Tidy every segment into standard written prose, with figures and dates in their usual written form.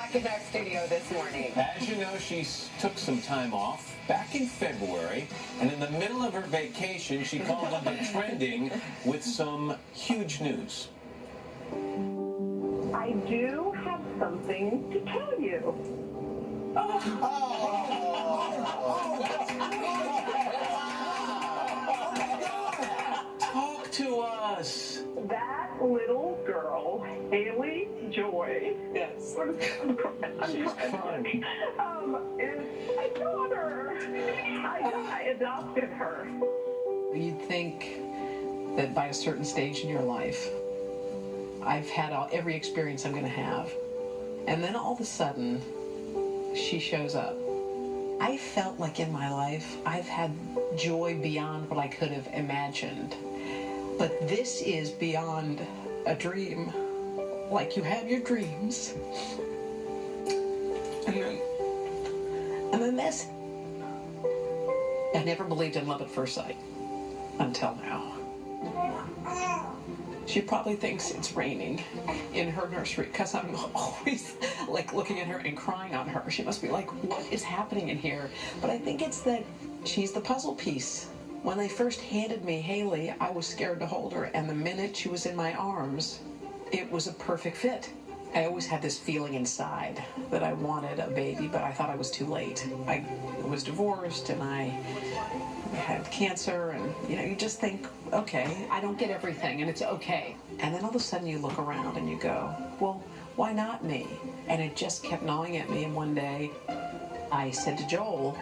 back in our studio this morning. As you know, she took some time off back in February, and in the middle of her vacation, she called into trending with some huge news. I do have something to tell you. Talk to us. That little girl, Haley Joy, Yes. she's crying. is my daughter. I adopted her. You'd think that by a certain stage in your life, I've had every experience I'm going to have. And then all of a sudden, she shows up. I felt like in my life, I've had joy beyond what I could have imagined. But this is beyond a dream. Like you have your dreams. And then this. I never believed in love at first sight. Until now. She probably thinks it's raining in her nursery because I'm always like looking at her and crying on her. She must be like, what is happening in here? But I think it's that she's the puzzle piece. When they first handed me Haley, I was scared to hold her, and the minute she was in my arms, it was a perfect fit. I always had this feeling inside that I wanted a baby, but I thought I was too late. I was divorced and I had cancer, and you just think, okay, I don't get everything and it's okay. And then all of a sudden you look around and you go, well, why not me? And it just kept gnawing at me, and one day I said to Joel,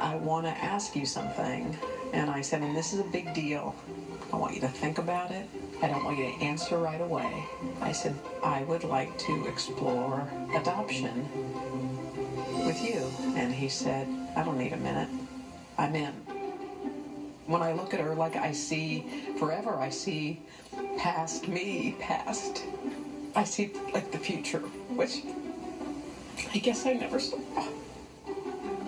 I want to ask you something. And I said, and this is a big deal. I want you to think about it. I don't want you to answer right away. I said, I would like to explore adoption with you. And he said, I don't need a minute. I'm in. When I look at her, like I see forever, I see past me, past. I see like the future, which I guess I never saw.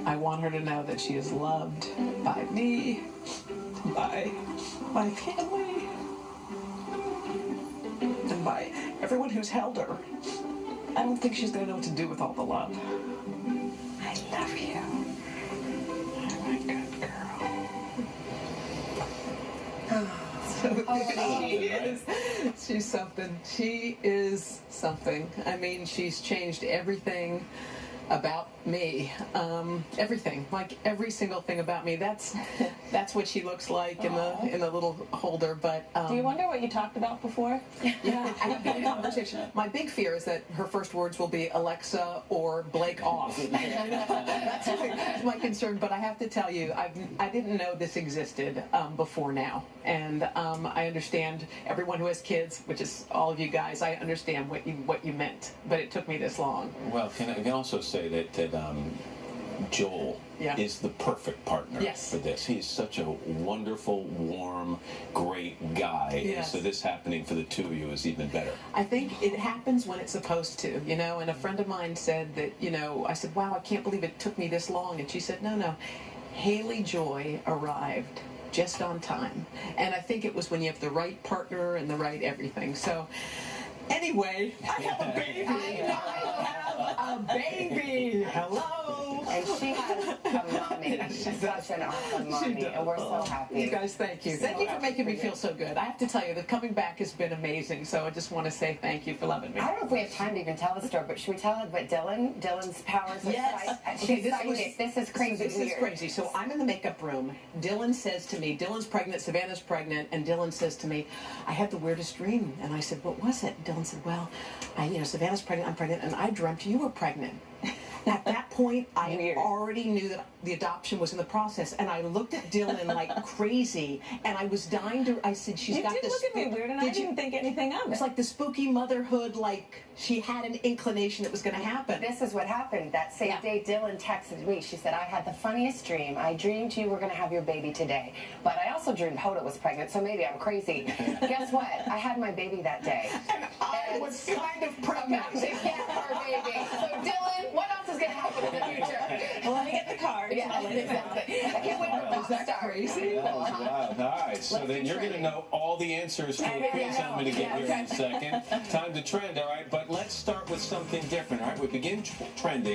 I want her to know that she is loved by me, by my family, and by everyone who's held her. I don't think she's going to know what to do with all the love. I love you. You're my good girl. She's something. She is something. I mean, she's changed everything about me, everything, like every single thing about me. That's what she looks like in the little holder. But do you wonder what you talked about before? Yeah, I have a conversation. My big fear is that her first words will be Alexa or Blake off. That's my concern. But I have to tell you, I didn't know this existed before now, and I understand everyone who has kids, which is all of you guys. I understand what you meant, but it took me this long. Well, I can also say that Joel is the perfect partner for this. He's such a wonderful, warm, great guy. Yes. So this happening for the two of you is even better. I think it happens when it's supposed to, and a friend of mine said that, I said, wow, I can't believe it took me this long. And she said, no, Haley Joy arrived just on time. And I think it was when you have the right partner and the right everything. So anyway, I have a baby. I have a baby. Hello. And she has a mommy. She's such an awesome mommy, and we're so happy. You guys, thank you. Thank you for making me feel so good. I have to tell you, the coming back has been amazing, so I just want to say thank you for loving me. I don't know if we have time to even tell the story, but should we tell it about Dylan's powers of sight? She's psychic. This is crazy. This is crazy. So I'm in the makeup room. Dylan says to me, Dylan's pregnant, Savannah's pregnant, and Dylan says to me, I had the weirdest dream. And I said, what was it? Dylan said, well, Savannah's pregnant, I'm pregnant, and I dreamt you were pregnant. At that point, I already knew that the adoption was in the process, and I looked at Dylan like crazy, and I was dying to. I said, "She's got this." You did look at me weird, and I didn't think anything of it. It's like the spooky motherhood, like she had an inclination it was going to happen. This is what happened. That same day, Dylan texted me. She said, "I had the funniest dream. I dreamed you were going to have your baby today, but I also dreamed Hoda was pregnant, so maybe I'm crazy." Guess what? I had my baby that day, and I was kind of pregnant. About to get her baby. So Dylan, what else is going to happen in the future? Well, let me get the card. Yeah, exactly. I can't wait for Is that crazy? Wow. right, so Let's then do you're going to trending. know all the answers to There a you quiz go. I'm going to get here in Yeah, a second. Time to trend, all right? But let's start with something different, all right? We begin trending.